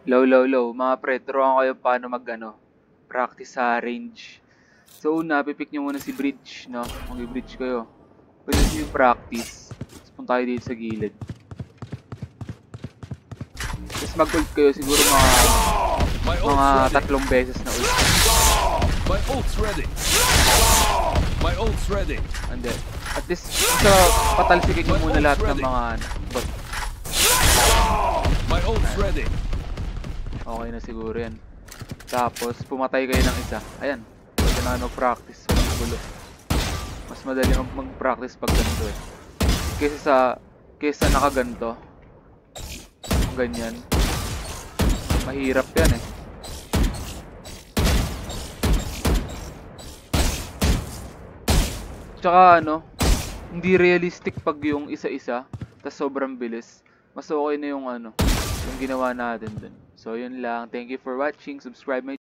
Low. Mga pre, turuan kayo paano practice sa range. So una, pipick nyo muna si bridge, no? Mag-bridge kayo. Pwede nyo yung practice. Tapos punta kayo dito sa gilid. Tapos mag-ult kayo siguro mga 3 beses na ult. My ult's ready. My ult's ready. And then, at least, patalsikin nyo muna lahat ng mga bot. My ult's ready. Okay na siguro yan. Tapos, pumatay kayo ng isa. Ayan. Pwede na mag-practice. Walang gulo. Mas madali mag-practice pag ganito eh. Kesa nakaganto. Ganyan. Mahirap yan eh. Tsaka hindi realistic pag yung isa-isa. Tas sobrang bilis. Mas okay na yung yung ginawa natin dun. So yun lang. Thank you for watching. Subscribe my